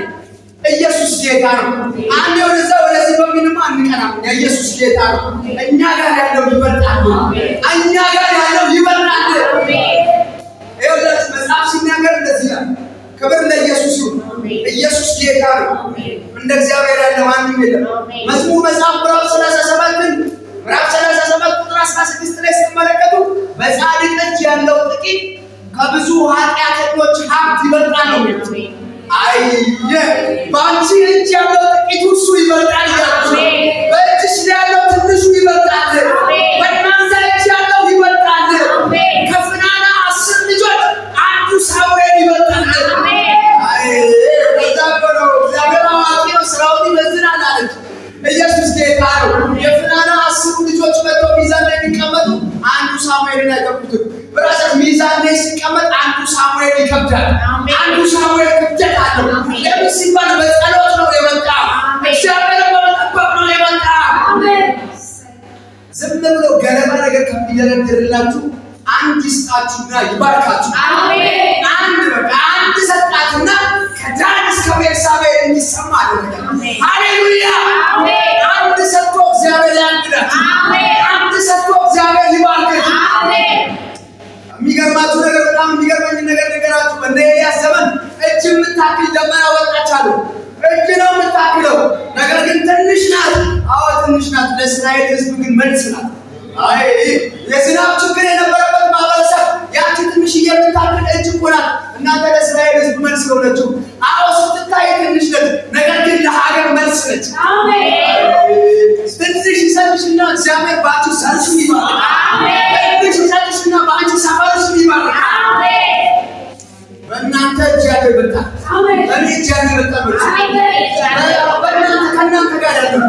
A: ኢየሱስ ጌታ ነው። አንዴ ወደዚህ በሚልማ አንቀናም። ኢየሱስ ጌታ ነው። እኛ ጋር ያለው ይበልጣል። እኛ ጋር ያለው ይበልጣል። ይኸውልህ መጽሐፍ ሲናገር እንደዚህ ነው። ክብር ለኢየሱስ ይሁን። ኢየሱስ ጌታ ነው። እንደ እግዚአብሔር ያለ ማንም የለም። መዝሙር መጽሐፍ ምዕራፍ 37 ቁጥር 16 ላይ ስትመለከቱ በጻድቅ እጅ ያለው ጥቂት ከብዙ ኃጢአተኞች ሀብት ይበልጣል ነው። በአንቺ እጅ ያለው ጥቂቱ እሱ ይበልጣል። በእጅሽ ያለው ትንሹ ይበልጣል። በእናንተ እጅ ያለው ይበልጣል። ከፍናና 10 ልጆች አንዱ ሳሙኤል ይበልጣል። እግዚአብሔር አዋቂ ነው፣ ስራውን ይመዝናል አለች። ኢየሱስ ጌታ ነው። የፍናና 10 ልጆች መጥተው ሚዛን ላይ የሚቀመጡ አንዱ ሳሙኤልን አይከብዱትም። ብራዘር ሚዛን ላይ ሲቀመጥ አንዱ ሳሙኤል ይከብዳል። አንዱ ሳሙኤል ክብደት አለው። ለምን ሲባል በጸሎት ነው የመጣ፣ እግዚአብሔር በመጠበቅ ነው የመጣ። ዝም ብሎ ገለባ ነገር ከሚደረድርላችሁ አንድ ይስጣችሁና ይባርካችሁ። አንድ ያድርግላችሁ። አንድ ሰጥቶ እግዚአብሔር ይባርካችሁ። የሚገርማችሁ ነገር በጣም የሚገርመኝ ነገር ነገራችሁ። እንደ ኤልያስ ዘመን እጅ የምታክል ደመና ወጣች አሉ። እጅ ነው የምታክለው፣ ነገር ግን ትንሽ ናት። አዎ ትንሽ ናት። ለእስራኤል ሕዝብ ግን መልስ ናት። አይ የዝናብ ችግር የነበረበት ማህበረሰብ ያቺ ትንሽዬ የምታክል እጅ እኮ ናት። እናንተ ለእስራኤል ሕዝብ መልስ ሆነችው። አዎ ስትታይ ትንሽ ነች፣ ነገር ግን ለሀገር መልስ ነች። ትንሽ ይሰጥሽና እግዚአብሔር ባንቺ ሰርሽን ይባርካል። ትንሽ ይሰጥሽና ባንቺ ሰፈርሽን ይባርካል። በእናንተ እጅ ያለ ይበልጣል። እኔ እጅ ያለ ይበልጣል። በእናንተ ከእናንተ ጋር ያለው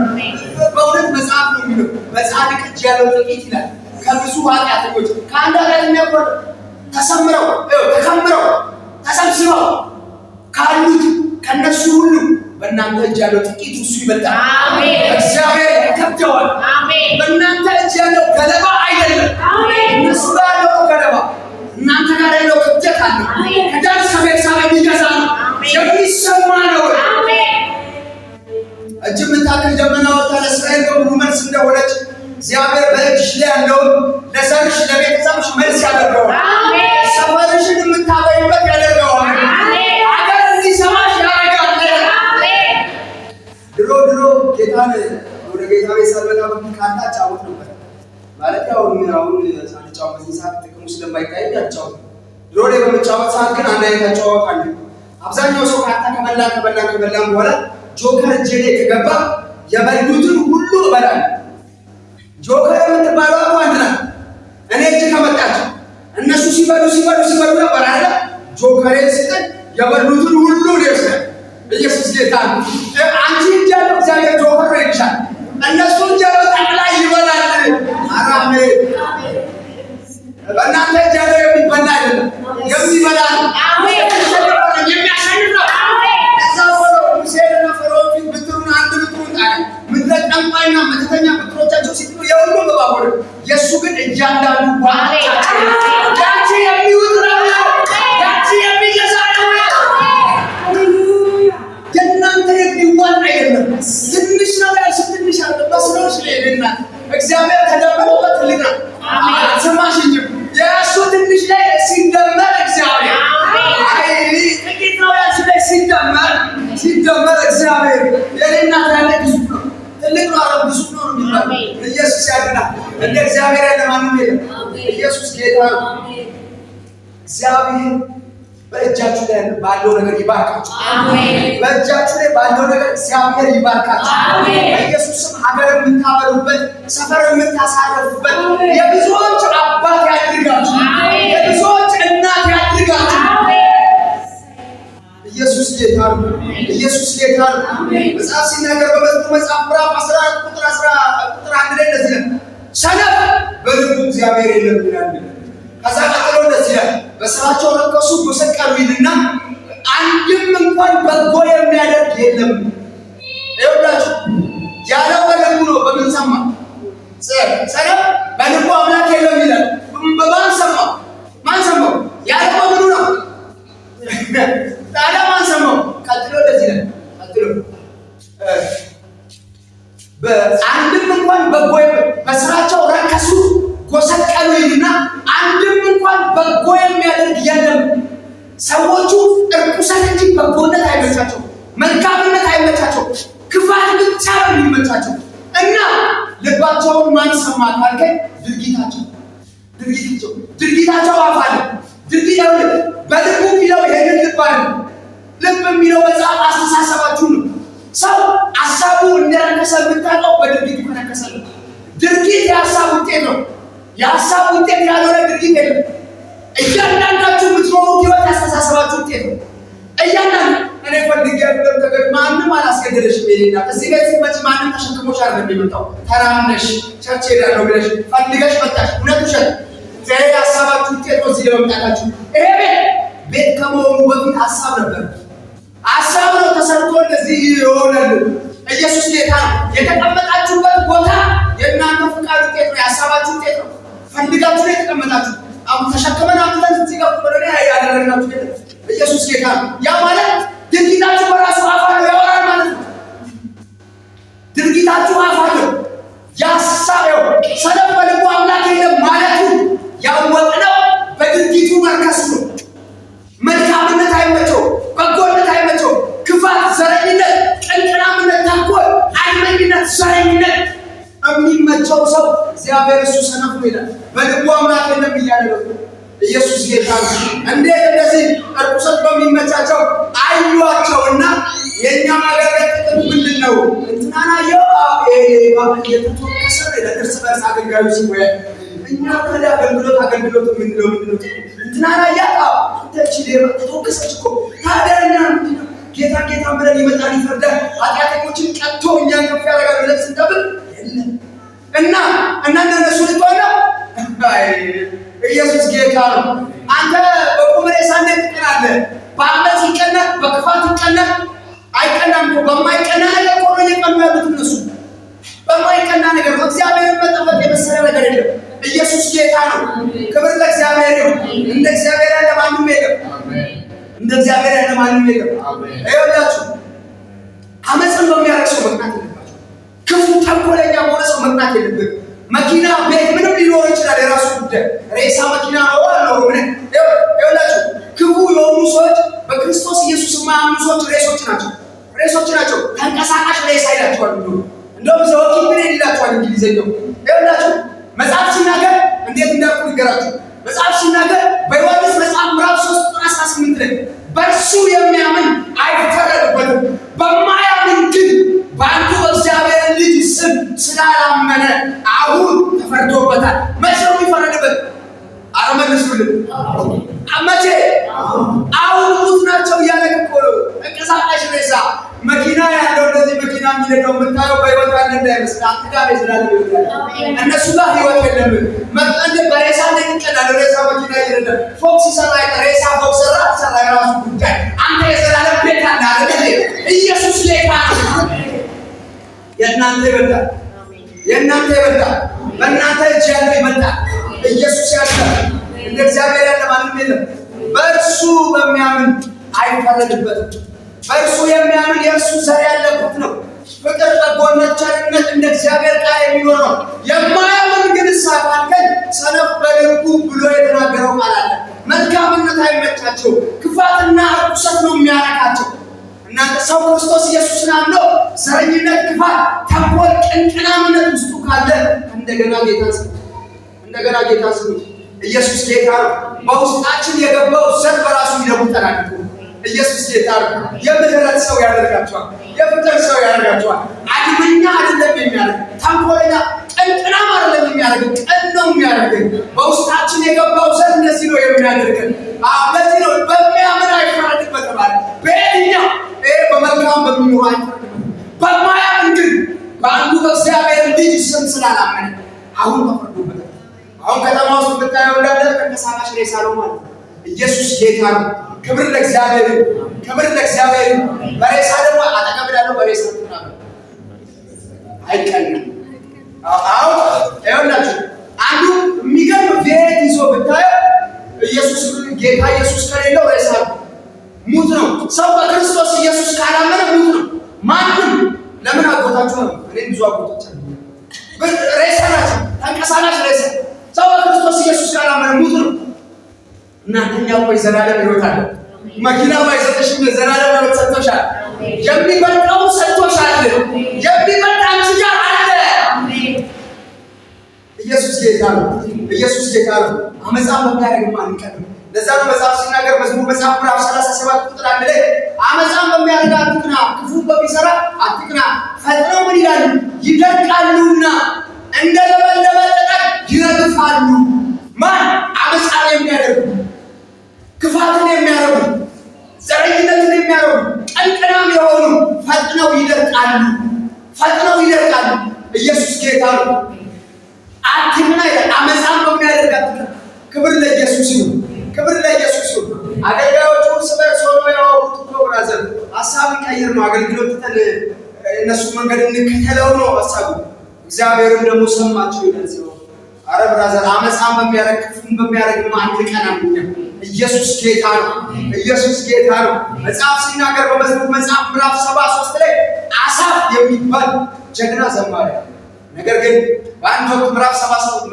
A: በእውነት መጽሐፍ ነው የሚለው በጻድቅ እጅ ያለው ጥቂት ይላል። ከብዙ ኃጢአተኞች ከአንድ ኃጢአት የሚያቆር ተሰምረው ተከምረው ተሰብስበው ካሉት ከነሱ ሁሉ በእናንተ እጅ ያለው ጥቂት እሱ ይበልጣል። እግዚአብሔር ያከብደዋል። በእናንተ እጅ ያለው ገለባ አይደለም። እነሱ ጋር ያለው ገለባ እናንተ ጋር ያለው ክብደት አለ። ከዳን ከቤተሰብ የሚገዛ ነው፣ የሚሰማ ነው። እጅ የምታክል ደመና ወጣ ለእስራኤል በሙሉ መልስ እንደሆነች እግዚአብሔር በእጅሽ ላይ ያለውን ለዘርሽ ለቤተሰብሽ መልስ ያደርገዋል። ሰፈርሽን የምታበይበት ያደርገዋል። ሀገር እንዲሰማሽ ያደርጋል። ድሮ ጌታን ወደ ጌታ ቤት ሳልመጣ በፊት ካርታ እጫወት ነበር። ማለት አሁን ሳልጫወት በዚህ ሰዓት ጥቅሙ ስለማይታይ አልጫወት። ድሮ ላይ በምጫወት ሰዓት ግን አንድ አይነት አጫወት አለ። አብዛኛው ሰው ካርታ ከበላን በኋላ ጆከር እጄ ላይ ከገባ የበሉትን ሁሉ እበላለሁ። ጆከር የምትባለው አንድ ናት። እኔ እጅ ከመጣች እነሱ ሲበሉ ነበር አይደል? ጆከሬን ስጠን የበሉትን ሁሉ ይወስዳል። ኢየሱስ ጌታ ነው። አንቺ እጅ ያለው እግዚአብሔር ጆከር ነው ይልሻል። እነሱ እጅ ያለው ጠቅላይ ይበላል። አራሜ በእናንተ እጅ ያለው የሚበላ አይደለም፣ የሚበላ ነው። የሚያሸንፍ ነው። እዛ ሆኖ ሙሴንና ፈርዖን ፊት ብትሩን አንድ ብትሩን ጣለ። ምድረ ጠንቋይና መተተኛ ብትሮቻቸው ሲጥሉ የሁሉ ገባወረ። የእሱ ግን እያንዳንዱ ዋጫቸው ያቺ የሚውጥ ነው፣ ያቺ የሚገዛ ነው። የእናንተ የሚዋጥ አይደለም። ትንሽ ነው ያልሽ ትንሽ አለ መስሎሽ ሌልና እግዚአብሔር ተደምሮበት ትልቅ ነው። ስማሽ እንጂ የእሱ ትንሽ ላይ ሲደመር እግዚአብሔር ጥቂት ነው ያልሽ ላይ ሲደመር እግዚአብሔር የኔና ያለ ብዙ ነው፣ ትልቅ ነው፣ ብዙ ነው የሚባለው። ኢየሱስ ያድናል። እንደ እግዚአብሔር ያለ ማንም የለም። ኢየሱስ ጌታ ነው። እግዚአብሔር በእጃችሁ ላይ ባለው ነገር ይባርካችሁ። በእጃችሁ ላይ ባለው ነገር እግዚአብሔር ይባርካችሁ። በኢየሱስም ሀገር የምታበሉበት፣ ሰፈር የምታሳርፉበት፣ የብዙዎች አባት ያድርጋችሁ፣ የብዙዎች እናት ያድርጋችሁ። ኢየሱስ ጌታ ነው። ኢየሱስ ጌታ ነው። መጽሐፍ ሲናገር በመዝሙር መጽሐፍ ምዕራፍ 14 ቁጥር 1 ላይ እንደዚህ ነው፣ ሰነፍ በልቡ እግዚአብሔር የለም ይላል። ከዛ ቀጥሎ እንደዚህ ይላል፣ በስራቸው ረከሱ ጎሰቀሉ ይልና አንድም እንኳን በጎ የሚያደርግ የለም። ይኸውላችሁ ያለው በልቡ ነው። በምን ሰማ? ሰነፍ በልቡ አምላክ የለም ይላል። በማን ሰማው? ማን ሰማው? ያለው በምኑ ነው? ታዲያ ማን ሰማው? ቀጥሎ እንደዚህ ይላል፣ ቀጥሎ በአንድም እንኳን በጎ በስራቸው ረከሱ ጎሰቀሉ ይልና አንድም እንኳን በጎ የሚያደርግ የለም። ሰዎቹ እርኩሰት እንጂ በጎነት አይመቻቸው፣ መልካምነት አይመቻቸው፣ ክፋት ብቻ ነው የሚመቻቸው። እና ልባቸውን ማን ሰማ ካልከኝ ድርጊታቸው አፋለ ድርጊታው በልቡ የሚለው ይሄንን ልብ አለ። ልብ የሚለው መጽሐፍ አስተሳሰባችሁ ነው። ሰው ሀሳቡ እንደረከሰ የምታውቀው በድርጊቱ ከረከሰ ነው። ድርጊት የሀሳብ ውጤት ነው። የሀሳብ ውጤት ያልሆነ ድርጊት የለም። እያንዳንዳችሁ የምትኖሩት ህይወት ያስተሳሰባችሁ ውጤት ነው። እያንዳንዱ እኔ ፈልጌ ያለው ነገር ማንም አላስገደደሽም። የሌላ እዚህ ቤት ስትመጪ ማንም ተሸክሞሽ አይደለም የመጣው። ተራምነሽ ቸርች ሄዳለሁ ብለሽ ፈልገሽ መጣሽ። እውነት ውሸት ይሄ የሀሳባችሁ ውጤት ነው። እዚህ ለመምጣታችሁ ይሄ ቤት ከመሆኑ በፊት ሀሳብ ነበር። ሀሳብ ነው ተሰርቶ እንደዚህ ይሆናል። ኢየሱስ ጌታ ነው። የተቀመጣችሁበት ቦታ የእናንተ ፍቃድ ውጤት ነው። የሀሳባችሁ ውጤት ነው። ፈልጋችሁ ነው የተቀመጣችሁ። አሁን ተሸክመን አምጥተን እዚህ ጋር ወደ ያደረግናችሁ የለም። ኢየሱስ ጌታ ነው። ያ ማለት ድርጊታችሁ በራሱ አፋለው ያወራል ማለት ነው። ድርጊታችሁ አፋለው እሱ ሰነፍ ነው ይላል። በልቡ አምላክ የለም እያለ ነው። ኢየሱስ ጌታ ነው። እንዴት እንደዚህ እርኩሰት በሚመቻቸው አዩዋቸውና የኛ ማገረት ጥቅም ምንድነው? እንትናና የተተወከሰ ለእርስ በርስ አገልጋዩ ሲወያ እኛ ታዲያ አገልግሎት ምንድነው? እንትናና አንተች ተተወከሰች እኮ ታዲያ እኛ ምንድነው? ጌታ ብለን ይመጣል ይፈርዳል፣ ኃጢአተኞችን ቀጥቶ እኛን ከፍ ያደርጋል ብለን ስንጠብቅ የለም እና እነሱ ልትሆነ ኢየሱስ ጌታ ነው። አንተ በቁም ሬሳ እንዴት ትቀናለህ? በአመት ይቀናል፣ በክፋት ይቀናል። አይቀናም እኮ በማይቀና ነገር እኮ ነው እየቀኑ ያሉት እነሱ። በማይቀና ነገር ነው። እግዚአብሔርን መጠበቅ የመሰለ ነገር የለም። ኢየሱስ ጌታ ነው። ክብር ለእግዚአብሔር ይሁን። እንደ እግዚአብሔር ያለ ማንም የለም። እንደ እግዚአብሔር ያለ ማንም የለም። ይኸውላችሁ አመፅን በሚያደርግ ሰው መቅናት የለባችሁ። ክፉ ተንኮለኛ በሆነ ሰው መቅናት የለብን። መኪና ቤት ምንም ሊኖር ይችላል፣ የራሱ ጉዳይ። ሬሳ መኪና ነው አለው ምን ይኸውላችሁ ክፉ የሆኑ ሰዎች በክርስቶስ ኢየሱስ የማያምኑ ሰዎች ሬሶች ናቸው። ተንቀሳቃሽ ሬሳ ይላቸዋል። እንደውም ዘወኪ ምን ይላቸዋል እንግሊዘኛው። ይኸውላችሁ መጽሐፍ ሲናገር እንዴት እንዳልኩ ንገራችሁ። መጽሐፍ ሲናገር በዮሐንስ መጽሐፍ ምዕራፍ 3 ቁጥር 18 ላይ በእርሱ የሚያምን አይፈረድበትም፣ በማያምን ግን በአንዱ በእግዚአብሔር ልጅ ስም ስላላመነ አሁን ተፈርዶበታል። መቼ ነው የሚፈረድበት? አረመልሱልን መቼ? አሁን ሙት ናቸው እያለ እኮ ነው። ተንቀሳቃሽ ሬሳ መኪና ያለው እንደዚህ መኪና የሚነዳው የምታየው በህይወት ያለ እንዳይመስል አንተ ጋር ይዝላል ይወጣል። እነሱ ጋር ህይወት የለም። መጥተን በሬሳ ላይ ይቀዳል። ሬሳ መኪና ይረዳል። ፎቅ ሲሰራ ሬሳ ፎቅ ሰራ የራሱ ጉዳይ። አንተ የዘላለም ቤት አለ አይደል? ኢየሱስ ጌታ ነው። የእናንተ ይበልጣል። በእናንተ እጅ ያለ ይበልጣል። ኢየሱስ ያድናል። እንደ እግዚአብሔር ያለ ማንም የለም። በእርሱ በሚያምን አይፈረድበትም። በእርሱ የሚያምን የእርሱ ዘር ያለበት ነው። ፍቅር፣ በጎነት፣ ቸርነት እንደ እግዚአብሔር ቃል የሚኖር ነው። የማያምን ግን ሳታልከኝ ሰነፍ በልቡ ብሎ የተናገረው ቃል አለ። መልካምነት አይመቻቸው፣ ክፋትና ርኩሰት ነው የሚያረካቸው። እናንተ ሰው ክርስቶስ ኢየሱስን አምኖ ዘረኝነት፣ ክፋት፣ ተንኮል፣ ቅንቅናምነት ውስጡ ካለ እንደገና ጌታ ስሙት። ኢየሱስ ጌታ ነው። በውስጣችን የገባው ዘር በራሱ ይለውጠናል። ኢየሱስ ጌታ ነው። የምህረት ሰው ያደርጋቸዋል። የፍቅር ሰው ያደርጋቸዋል። አድመኛ አይደለም የሚያደርግ፣ ተንኮለኛ ቅንቅናም አይደለም የሚያደርግ፣ ቅን ነው የሚያደርግ። በውስጣችን የገባው ዘር እንደዚህ ነው የሚያደርገን። ለዚህ ነው በሚያምን አይፈረድበትም አለ። በየትኛው በመልካም በሚኖር አይፈረድበትም። በማያምን ግን በአንዱ በእግዚአብሔር ልጅ ስም ስላላመነ አሁን ተፈርዶበታል። አሁን ከተማ ውስጥ ብታየው እንዳለ ተንቀሳቃሽ ሬሳ ነው ማለት ነው። ኢየሱስ ጌታ ነው። ክብር ለእግዚአብሔር። በሬሳ ደግሞ አጠገብ ያለው በሬሳ ነው አይቀርም። ይኸውላችሁ አንዱ የሚገርም ቤት ይዞ ብታየው ኢየሱስ ጌታ ኢየሱስ ከሌለው ሬሳ ነው፣ ሙት ነው። ሰው በክርስቶስ ኢየሱስ ካላመነ ሙት ነው። ማንም ለምን አጎታችሁ ነው? እኔ ብዙ አጎቶች አሉ፣ ሬሳ ናቸው፣ ተንቀሳቃሽ ሬሳ። ሰው በክርስቶስ ኢየሱስ ካላመነ ሙት ነው። እናንተኛ ቆይ ዘላለም ሕይወት አለ። መኪና ባይሰጥሽም ዘላለም ሕይወት ሰጥቶሻል። የሚበልጠው ሰጥቶሻል። የሚበልጥ አንቺ ጋር አለ። ኢየሱስ ጌታ ነው። አመፃን በሚያደርግ ማን ይቀርም? ለዛ ነው መጽሐፍ ሲናገር መዝሙር መጽሐፍ ምዕራፍ 37 ቁጥር 1 ላይ አመፃን በሚያደርግ አትቅና፣ ክፉን በሚሰራ አትቅና፣ ፈጥነው ምን ይላሉ? ይደርቃሉና እንደ ለበለበ ቅጠል ይረግፋሉ። ማን? አመፃን የሚያደርጉ፣ ክፋትን የሚያደርጉ፣ ዘረኝነትን የሚያደርጉ፣ ቅንቅናም የሆኑ ፈጥነው ይደርቃሉ። ኢየሱስ ጌታ ነው። አትቅና ይላል። አመፃን በሚያደርግ አትቅና። ክብር ለኢየሱስ ይሁን። አገልጋዮቹ እርስ በርስ ሆነው ያወሩት እኮ ብራዘር ሀሳብ ይቀይር ነው። አገልግሎት እነሱ መንገድ እንከተለው ነው ሀሳቡ። እግዚአብሔርም ደግሞ ሰማቸው ይላል። አረ ብራዘር አመፃን በሚያደርግ ክፉን በሚያደርግ አንድ ቀን አምኛ ኢየሱስ ጌታ ነው። መጽሐፍ ሲናገር በመዝሙር መጽሐፍ ምዕራፍ 73 ላይ አሳፍ የሚባል ጀግና ዘማሪ፣ ነገር ግን በአንድ ወቅት ምዕራፍ 73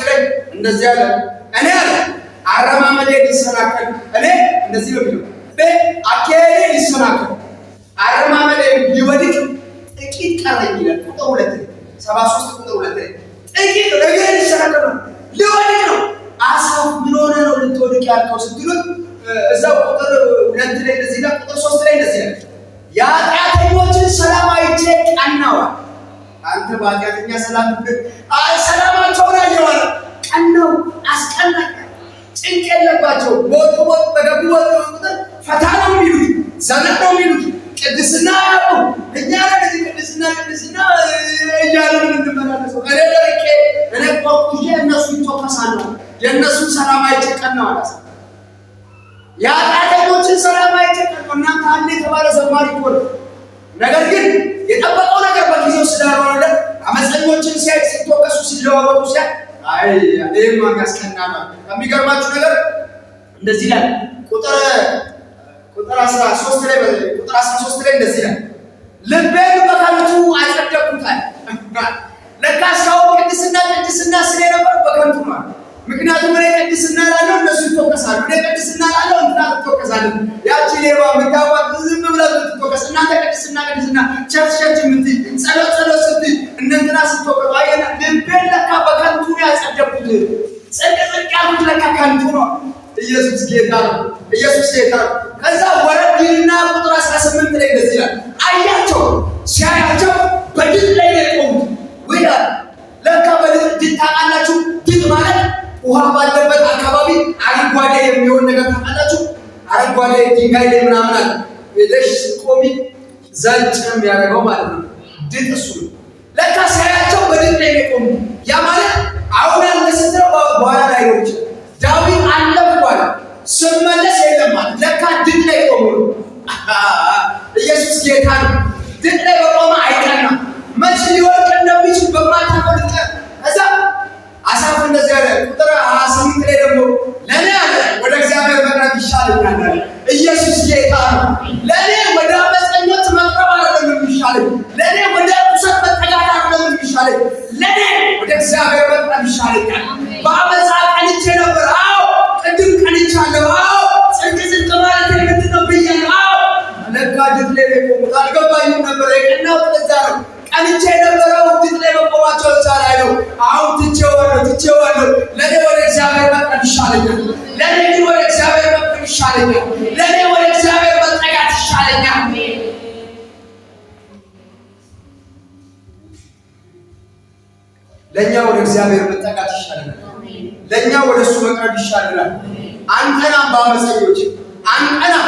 A: ላይ እንደዚህ ያለ እኔ አለ አረማመዴ ሊሰናከል፣ እኔ እንደዚህ ነው የሚለው አካሄዴ ሊሰናከል፣ አረማመዴ ሊወድቅ ጥቂት ቀረኝ ይላል። ቁጥር 2 73 ቁጥር 2 ጥቂት ነገር ይሸከማል። ሊወድቅ ነው። አሳፍ ምን ሆነ ነው ልትወድቅ ያልከው ስትሉት እዛው ቁጥር 2 ላይ እንደዚህ ነው። ቁጥር 3 ላይ እንደዚህ ነው። የኃጢአተኞችን ሰላም አይቼ ቀናዋል። አንተ በኃጢአተኛ ሰላማቸውን አየዋል። ቀናው፣ አስቀናኝ። ጭንቅ የለባቸው። በወጡ በገቡ ቁጥር ፈታ ነው የሚሉት፣ ዘመን ነው የሚሉት፣ ቅድስና ያው እኛ ለዚህ ቅድስና እያሉ እንድመላለሰው እኔ ደርቄ እኔ ቆርቁሼ እነሱ ይተከሳሉ። የእነሱን ሰላም አይቼ ቀናዋል። የኃጢአተኞችን ሰላም አይቼ ቀናዋል። እናንተ አንድ የተባለ ዘማሪ ይቆል ነገር ግን የጠበቀው ነገር በጊዜው ስላልሆነ አመፀኞችን ሲያይ ሲተከሱ ሲለዋወጡ ሲያይ አይ እኔማ የሚያስቀና ነው። ከሚገርማችሁ ነገር እንደዚህ ላይ ቁጥር 13 ላይ እንደዚህ ላይ ልቤን በከንቱ አጸደቅኩታል። ለካ ሰው ቅድስና ስለ ነበር በከንቱ ነው። ምክንያቱም እኔ ቅድስና ላለው እነሱ ይተከሳሉ፣ እኔ ቅድስና ላለው እንትና ትተከሳለህ። ያቺ ሌባ የምታዋቅ ዝም ብላ ትተከስ። እናንተ ቅድስና ቸርች የምትይ ጸሎት ስትይ እንትና ስትተከሱ አየና ልቤን ለካ በከንቱ ነው ያጸደቅኩት። ጽድቅ ያልኩት ለካ ከንቱ ነው። ኢየሱስ ጌታ ነው። ኢየሱስ ጌታ ነው። ከዛ ወረድና ቁጥር 18 ላይ እንደዚህ ይላል። አያቸው ሲያያቸው በድል ላይ የቆሙት ወይ ለካ በድል ታውቃላችሁ። ድል ማለት ውሃ ባለበት አካባቢ አረንጓዴ የሚሆን ነገር ታውቃላችሁ። አረንጓዴ ድንጋይ ላይ ምናምን አለ። ሄደሽ ቆሚ ዘጭ የሚያደርገው ማለት ነው። ድል እሱ ነው። ለካ ሲያያቸው በድል ላይ የቆሙት ያ ማለት አሁን አንስተው በኋላ ላይ ነው። ዳዊት አለፈዋል ስመለስ የለም ማለት ለካ ድል ላይ ቆሞ ነው። ኢየሱስ ጌታ ነው። ድል ላይ በቆመ አይቀናም። መች ሊወድቅ እንደሚችል በማታውቀው ልትቀር እዛ አሳፍ እንደዚህ ያለ ቁጥር 28 ላይ ደግሞ ለኔ አለ ወደ እግዚአብሔር መቅረብ ይሻለኛል አለ። ኢየሱስ ጌታ ነው። ለኔ ወደ አመፀኞች መቅረብ አይደለም የሚሻለኝ፣ ለኔ ወደ ቁሰት መጠጋት አይደለም የሚሻለኝ፣ ለኔ ወደ እግዚአብሔር መቅረብ ይሻለኛል። በአመፃ ቀንቼ ነበር። አዎ ቅድም ቀንቻለሁ። አዎ ጽድቅ ማለት ምንድን ነው ብያለሁ። አዎ ለካ ድል ላይ ቆሙት። አልገባኝም ነበር። የቀናሁት ለዛ ነው። ቀንቼ ነበረው ድል ላይ መቆማቸው ይቻላል ነው። አሁን ትቼዋለሁ። ለኔ ወደ እግዚአብሔር መቅረብ ይሻለኛል። ለኔ ግን ወደ እግዚአብሔር መቅረብ ይሻለኛል። ለኔ ወደ እግዚአብሔር መጠጋት ይሻለኛል። ለኛ ወደ እግዚአብሔር መጠጋት ይሻለናል። ለኛ ወደ እሱ መቅረብ ይሻለናል። አንቀናም በአመፀኞች አንቀናም።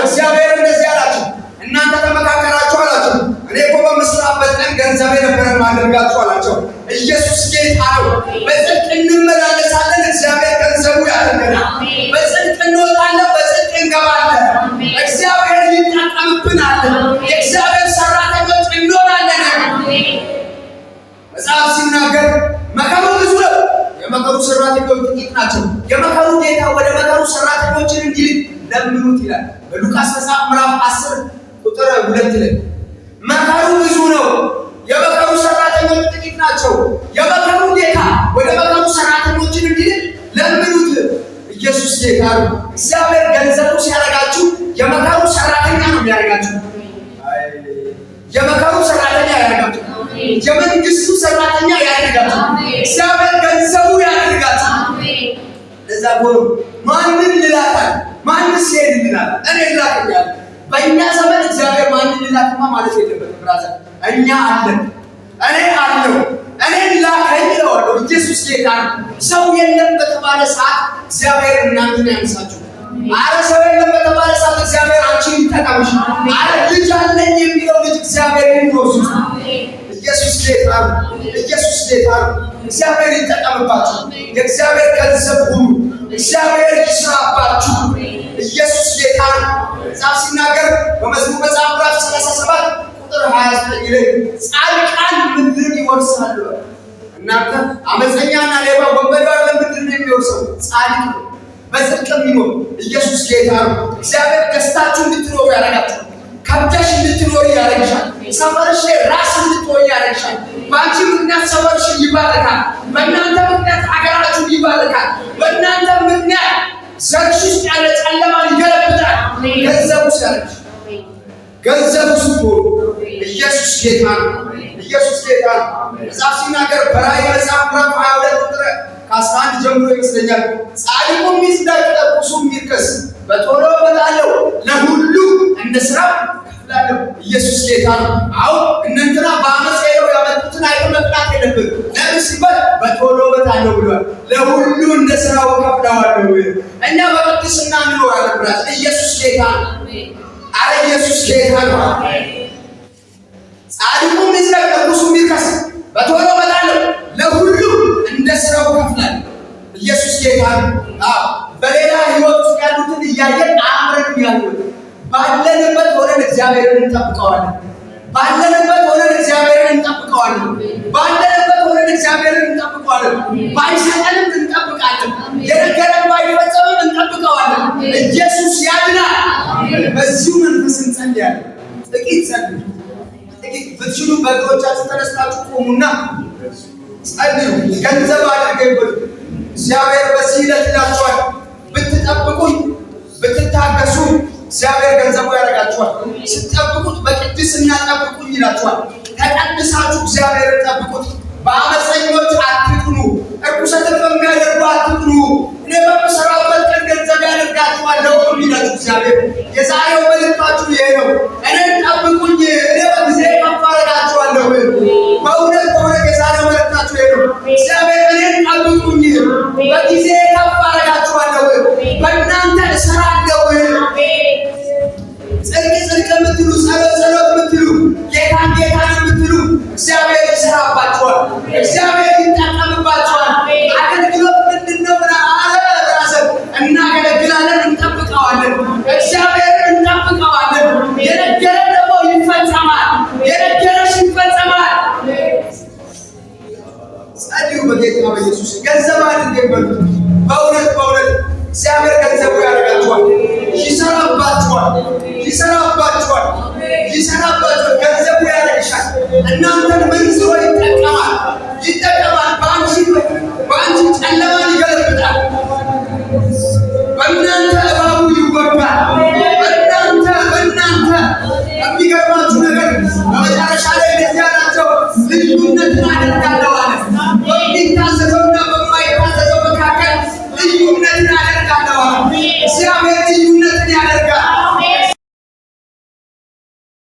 A: እግዚአብሔር እንደዚህ አላቸው፣ እናንተ ተመካከራችሁ አላቸው። እኔ እኮ በምስራበት ቀን ገንዘቤ ነበር ማድረጋችሁ አላቸው። ኢየሱስ ጌታ ነው። በጽድቅ እንመላለሳለን፣ እግዚአብሔር ገንዘቡ ያደርገናል። በጽድቅ እንወጣለን፣ በጽድቅ እንገባለን። እግዚአብሔር ይጠቀምብናል። የእግዚአብሔር ሰራተኞች እንሆናለን። መጽሐፍ ሲናገር መከሩ ብዙ ነው፣ የመከሩ ሰራተኞች ጥቂት ናቸው። የመከሩ ጌታ ወደ መከሩ ሰራተኞችን እንዲልክ ለምኑት ይላል በሉቃስ መጽሐፍ ምዕራፍ 10 ቁጥር 2 ላይ መከሩ ብዙ ነው፣ የመከሩ ሰራተኞች ጥቂት ናቸው። የመከሩ ጌታ ወደ መከሩ ሰራተኞችን እንዲልክ ለምኑት። ኢየሱስ ጌታ ነው። እግዚአብሔር ገንዘቡ ሲያደርጋችሁ የመከሩ ሰራተኛ ነው የሚያደርጋችሁ። የመከሩ ሰራተኛ ያደርጋችሁ። የመንግስቱ ሰራተኛ ያደርጋችሁ። እግዚአብሔር ገንዘቡ ያደርጋችሁ። ለዛ ጎሮ ማንን ልላካል? ማንስ ይልናል? እኔ ልላከኛል። በእኛ ዘመን እግዚአብሔር ማንን ልላክማ ማለት የለበትም። ብራዘር እኛ አለን። እኔ አለው። እኔ ላከኝ ነው። ኢየሱስ ጌታ ነው። ሰው የለም በተባለ ሰዓት እግዚአብሔር እናንተን ያነሳችሁ። አረ ሰው የለም በተባለ ሰዓት እግዚአብሔር አንቺን ይጠቀምሽ። አረ ልጅ አለኝ የሚለው ልጅ እግዚአብሔር ይወስድ። ኢየሱስ ጌታ ነው። ኢየሱስ ጌታ ነው። እግዚአብሔር ይጠቀምባችሁ። የእግዚአብሔር ገንዘብ ሁሉ እግዚአብሔር ይስራባችሁ። ኢየሱስ ጌታ ነው። መጽሐፍ ሲናገር በመዝሙር መጽሐፍ ምዕራፍ 37 ቁጥር 29 ላይ ጻድቃን ምድርን ይወርሳሉ። እናንተ አመፀኛና ሌባ ወንበዴ አይደለም ምድርን የሚወርሰው፣ ጻድቅ ነው። በጽድቅ የሚኖር ኢየሱስ ጌታ ነው። እግዚአብሔር ደስታችሁ እንድትኖሩ ያደርጋችሁ። ከብተሽ እንድትኖሪ ያደርግሻል። ሰፈርሽ ራስ እንድትሆኝ ያደርግሻል። በአንቺ ምክንያት ሰፈርሽ ይባረካል። በእናንተ ምክንያት ሀገራችሁ ይባረካል። በእናንተ ምክንያት ዘርሽ ውስጥ ያለ ጨለማን ይገለብጣል። ገንዘቡ ሲያደርግሽ ገንዘቡ ስትሆኑ ኢየሱስ ጌታ ነው። ኢየሱስ ጌታ ነው። መጽሐፍ ሲናገር በራእይ መጽሐፍ ምዕራፍ 22 ቁጥር ከ11 ጀምሮ ይመስለኛል ጻድቁም ይጽደቅ ርኩሱም ይርከስ በቶሎ እመጣለሁ ለሁሉ እንደ ሥራው እከፍላለሁ። ኢየሱስ ጌታ ነው። አሁን እነንትና በአመፅ ሄደው ያመጡትን አይተው መቅጣት የለብን። ለምን ሲባል በቶሎ እመጣለሁ ብሏል። ለሁሉ እንደ ሥራው እከፍለዋለሁ። እኛ በቅድስና እንኖራለን ብራት ኢየሱስ ጌታ ነው። አረ ኢየሱስ ጌታ ነው። ጻድቁም ይጽደቅ ርኩሱም ይርከስ በቶሎ እመጣለሁ ለሁሉ እንደ ሥራው እከፍላለሁ። ኢየሱስ ጌታ ነው። በሌላ ህይወት ውስጥ ያሉትን እያየን አምረን ያሉት ባለንበት ሆነን እግዚአብሔርን እንጠብቀዋለን። ባለንበት ሆነን እግዚአብሔርን እንጠብቀዋለን። ባለንበት ሆነን እግዚአብሔርን እንጠብቀዋለን። ባይሰጠንም እንጠብቃለን። የነገረን ባይፈጸምም እንጠብቀዋለን። ኢየሱስ ያድናል። በዚሁ መንፈስ እንጸልያለን። ጥቂት ጸልዩ። ጥቂት ብትችሉ በእግሮቻችሁ ተነስታችሁ ቆሙና ጸልዩ። ገንዘብ አድርገው ይበሉ። እግዚአብሔር በዚህ ዕለት ይላችኋል ብትጠብቁኝ ብትታገሱ እግዚአብሔር ገንዘቡ ያደርጋችኋል። ስትጠብቁት በቅድስና ጠብቁኝ ይላችኋል። ተቀድሳችሁ እግዚአብሔርን ጠብቁት። በአመፀኞች አትቅኑ፣ እርኩሰትን በሚያደርጉ አትቅኑ። እኔ በምሰራበት ቀን ገንዘብ ያደርጋችኋለሁ የሚላችሁ እግዚአብሔር። የዛሬው መልእክታችሁ ይሄ ነው። እኔን ጠብቁኝ፣ እኔ በጊዜ ከፍ አደርጋችኋለሁ። በእውነት በእውነት የዛሬው መልእክታችሁ ይሄ ነው። እግዚአብሔር እኔን ጠብቁኝ፣ በጊዜ ከፍ አደርጋችኋለሁ፣ በእናንተ እሰራለሁ። ጽድቅ የምትሉ ጸሎት የምትሉ ጌታን የምትሉ እግዚአብሔር ይሰራባችኋል። እግዚአብሔር ይጠቀምባችኋል። አገልግሎት ምንድነው? እናገለግላለን፣ እንጠብቀዋለን። እግዚአብሔርን እንጠብቀዋለን። የነገረን ደግሞ ይፈጸማል። የነገረሽ ይፈጸማል። ጸልዩ በጌታ በኢየሱስ ገንዘብ አድርገው ይበሉት።